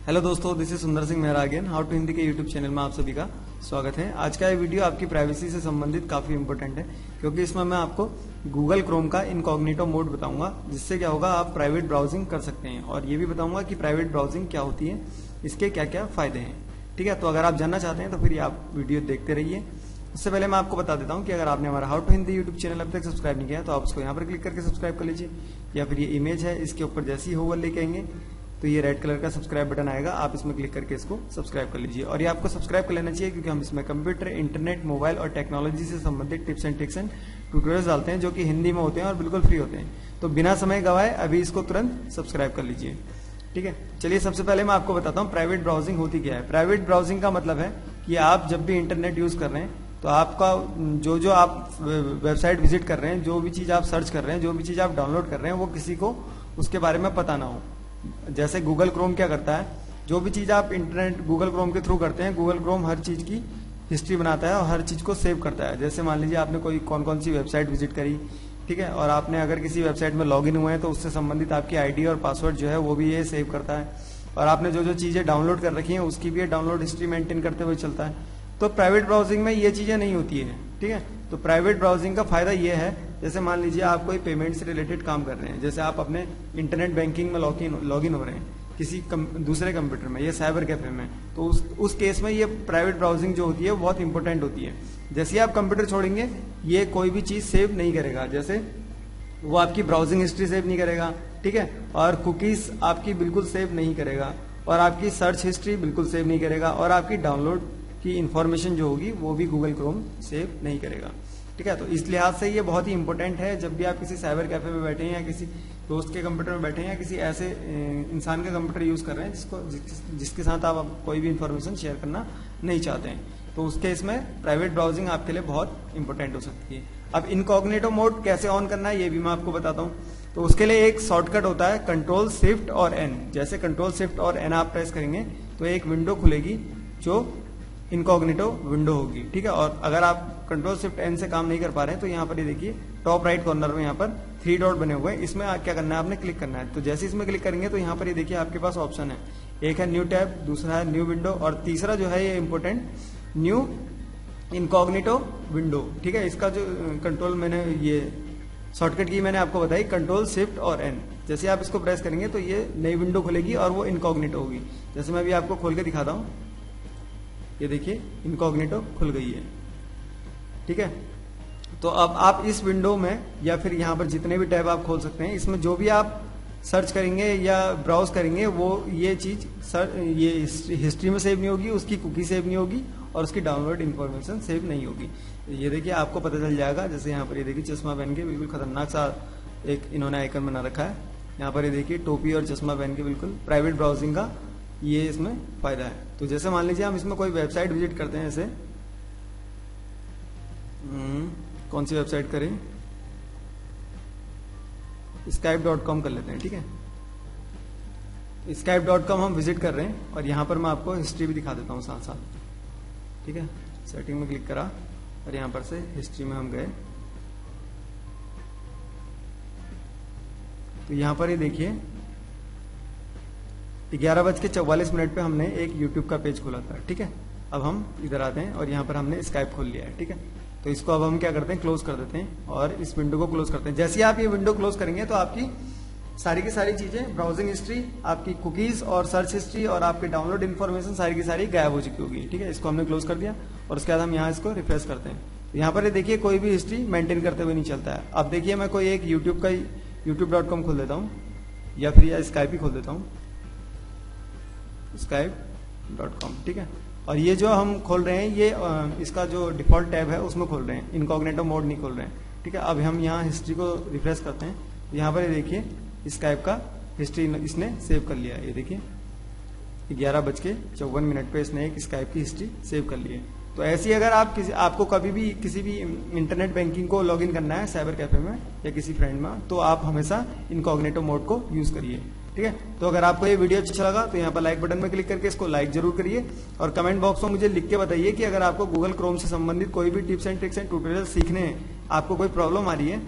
Hello दोस्तों, this is Sundar Singh Mehra again. How to Hindi के YouTube channel में आप सभी का स्वागत है। आज का ये वीडियो आपकी प्राइवेसी से संबंधित काफी इंपॉर्टेंट है, क्योंकि इसमें मैं आपको गूगल क्रोम का इनकॉग्निटो मोड बताऊंगा, जिससे क्या होगा, आप प्राइवेट ब्राउजिंग कर सकते हैं। और ये भी बताऊंगा कि प्राइवेट ब्राउजिंग क्या होती है, इसके क्या क्या फायदे हैं। ठीक है, तो अगर आप जानना चाहते हैं तो फिर आप वीडियो देखते रहिए। उससे पहले मैं आपको बता देता हूं कि अगर आपने हमारा how to Hindi YouTube channel अब तक सब्सक्राइब नहीं किया तो आप उसको यहाँ पर क्लिक करके सब्सक्राइब कर लीजिए, या फिर ये इमेज है इसके ऊपर जैसे ही होवर लेके आएंगे तो ये रेड कलर का सब्सक्राइब बटन आएगा, आप इसमें क्लिक करके इसको सब्सक्राइब कर लीजिए। और ये आपको सब्सक्राइब कर लेना चाहिए, क्योंकि हम इसमें कंप्यूटर, इंटरनेट, मोबाइल और टेक्नोलॉजी से संबंधित tips and tricks and tutorials डालते हैं, जो कि हिंदी में होते हैं और बिल्कुल फ्री होते हैं। तो बिना समय गवाए अभी इसको तुरंत सब्सक्राइब कर लीजिए। ठीक है, चलिए सबसे पहले मैं आपको बताता हूँ प्राइवेट ब्राउजिंग होती क्या है। प्राइवेट ब्राउजिंग का मतलब है कि आप जब भी इंटरनेट यूज कर रहे हैं तो आपका जो आप वेबसाइट विजिट कर रहे हैं, जो भी चीज आप सर्च कर रहे हैं, जो भी चीज आप डाउनलोड कर रहे हैं, वो किसी को उसके बारे में पता ना हो। जैसे गूगल क्रोम क्या करता है, जो भी चीज आप इंटरनेट गूगल क्रोम के थ्रू करते हैं, गूगल क्रोम हर चीज की हिस्ट्री बनाता है और हर चीज को सेव करता है। जैसे मान लीजिए आपने कोई कौन कौन सी वेबसाइट विजिट करी, ठीक है, और आपने अगर किसी वेबसाइट में लॉग इन हुए हैं तो उससे संबंधित आपकी आईडी और पासवर्ड जो है वो भी ये सेव करता है। और आपने जो जो चीजें डाउनलोड कर रखी हैं उसकी भी ये डाउनलोड हिस्ट्री मेंटेन करते हुए चलता है। तो प्राइवेट ब्राउजिंग में ये चीजें नहीं होती है। ठीक है, तो प्राइवेट ब्राउजिंग का फायदा ये है, जैसे मान लीजिए आप कोई पेमेंट से रिलेटेड काम कर रहे हैं, जैसे आप अपने इंटरनेट बैंकिंग में लॉग इन हो रहे हैं किसी दूसरे कंप्यूटर में या साइबर कैफे में, तो उस केस में ये प्राइवेट ब्राउजिंग जो होती है वो बहुत इंपॉर्टेंट होती है। जैसे ही आप कंप्यूटर छोड़ेंगे ये कोई भी चीज सेव नहीं करेगा, जैसे वो आपकी ब्राउजिंग हिस्ट्री सेव नहीं करेगा, ठीक है, और कुकीज आपकी बिल्कुल सेव नहीं करेगा, और आपकी सर्च हिस्ट्री बिल्कुल सेव नहीं करेगा, और आपकी डाउनलोड की इंफॉर्मेशन जो होगी वो भी गूगल क्रोम सेव नहीं करेगा। ठीक है, तो इस लिहाज से ये बहुत ही इंपॉर्टेंट है। जब भी आप किसी साइबर कैफे में बैठे हैं या किसी दोस्त के कंप्यूटर में बैठे हैं या किसी ऐसे इंसान का कंप्यूटर यूज कर रहे हैं जिसके साथ आप कोई भी इंफॉर्मेशन शेयर करना नहीं चाहते हैं, तो उस केस में प्राइवेट ब्राउजिंग आपके लिए बहुत इंपॉर्टेंट हो सकती है। अब इनकॉग्निटो मोड कैसे ऑन करना है ये भी मैं आपको बताता हूँ। तो उसके लिए एक शॉर्टकट होता है कंट्रोल शिफ्ट और एन। जैसे कंट्रोल शिफ्ट और एन आप प्रेस करेंगे तो एक विंडो खुलेगी जो इनकॉग्निटो विंडो होगी। ठीक है, और अगर आप कंट्रोल शिफ्ट एन से काम नहीं कर पा रहे हैं तो यहाँ पर ये देखिए टॉप राइट कॉर्नर में यहाँ पर 3 डॉट बने हुए हैं, इसमें क्या करना है, आपने क्लिक करना है। तो जैसे इसमें क्लिक करेंगे तो यहाँ पर ये देखिए आपके पास ऑप्शन है, एक है न्यू टैब, दूसरा है न्यू विंडो, और तीसरा जो है ये इंपॉर्टेंट न्यू इनकॉग्निटो विंडो। ठीक है, इसका जो कंट्रोल मैंने ये शॉर्टकट की मैंने आपको बताई, कंट्रोल शिफ्ट और एन। जैसे आप इसको प्रेस करेंगे तो ये नई विंडो खुलेगी और वो इनकॉग्निटो होगी। जैसे मैं अभी आपको खोल के दिखाता हूँ, ये देखिए इनकॉग्निटो खुल गई है। ठीक है, तो अब आप इस विंडो में या फिर यहाँ पर जितने भी टैब आप खोल सकते हैं, इसमें जो भी आप सर्च करेंगे या ब्राउज करेंगे वो ये चीज ये हिस्ट्री में सेव नहीं होगी, उसकी कुकी सेव नहीं होगी और उसकी डाउनलोड इन्फॉर्मेशन सेव नहीं होगी। ये देखिए आपको पता चल जाएगा। जैसे यहाँ पर ये देखिए चश्मा पहन के बिल्कुल खतरनाक सा एक इन्होंने आइकन बना रखा है। यहाँ पर ये देखिए टोपी और चश्मा पहन के बिल्कुल प्राइवेट ब्राउजिंग का ये इसमें फायदा है। तो जैसे मान लीजिए हम इसमें कोई वेबसाइट विजिट करते हैं, जैसे कौन सी वेबसाइट करें, skype.com कर लेते हैं। ठीक है, skype.com हम विजिट कर रहे हैं और यहाँ पर मैं आपको हिस्ट्री भी दिखा देता हूँ साथ साथ। ठीक है, सेटिंग में क्लिक करा और यहाँ पर से हिस्ट्री में हम गए, तो यहाँ पर ये देखिए 11:44 पे हमने एक YouTube का पेज खोला था। ठीक है, अब हम इधर आते हैं और यहाँ पर हमने स्काइप खोल लिया है। ठीक है, तो इसको अब हम क्या करते हैं, क्लोज कर देते हैं और इस विंडो को क्लोज करते हैं। जैसे ही आप ये विंडो क्लोज करेंगे तो आपकी सारी की सारी चीजें, ब्राउजिंग हिस्ट्री, आपकी कुकीज और सर्च हिस्ट्री और आपकी डाउनलोड इन्फॉर्मेशन सारी की सारी गायब हो चुकी होगी। ठीक है, इसको हमने क्लोज कर दिया और उसके बाद हम यहाँ इसको रिफ्रेश करते हैं। यहाँ पर देखिए कोई भी हिस्ट्री मेंटेन करते हुए नहीं चलता है। अब देखिए मैं कोई एक यूट्यूब का youtube.com खोल देता हूँ या फिर स्काइप ही खोल देता हूँ, skype.com। ठीक है, और ये जो हम खोल रहे हैं ये इसका जो डिफॉल्ट टैब है उसमें खोल रहे हैं, इनकॉग्निटो मोड नहीं खोल रहे हैं। ठीक है, अब हम यहाँ हिस्ट्री को रिफ्रेश करते हैं। यहाँ पर ये देखिए स्काइप का हिस्ट्री इसने सेव कर लिया है। ये देखिए 11:54 पे इसने एक स्काइप की हिस्ट्री सेव कर ली है। तो ऐसी अगर आपको कभी भी किसी भी इंटरनेट बैंकिंग को लॉग इन करना है साइबर कैफे में या किसी फ्रेंड में, तो आप हमेशा इनकॉग्निटो मोड को यूज करिए। ठीक है, तो अगर आपको ये वीडियो अच्छा लगा तो यहाँ पर लाइक बटन में क्लिक करके इसको लाइक जरूर करिए और कमेंट बॉक्स में मुझे लिख के बताइए कि अगर आपको गूगल क्रोम से संबंधित कोई भी tips and tricks and tutorial सीखने हैं, आपको कोई प्रॉब्लम आ रही है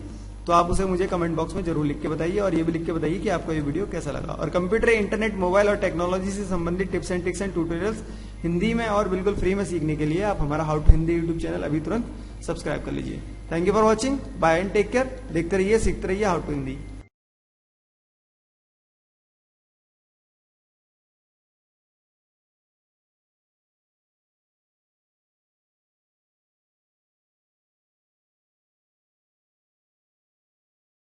तो आप उसे मुझे कमेंट बॉक्स में जरूर लिख के बताइए, और ये भी लिख के बताइए कि आपको ये वीडियो कैसा लगा। और कंप्यूटर, इंटरनेट, मोबाइल और टेक्नोलॉजी से संबंधित tips and tricks and tutorials Hindi में और बिल्कुल फ्री में सीखने के लिए आप हमारा how to Hindi YouTube channel अभी तुरंत सब्सक्राइब कर लीजिए। Thank you for watching, bye and take care. देखते रहिए, सीखते रहिए हाउ टू हिंदी।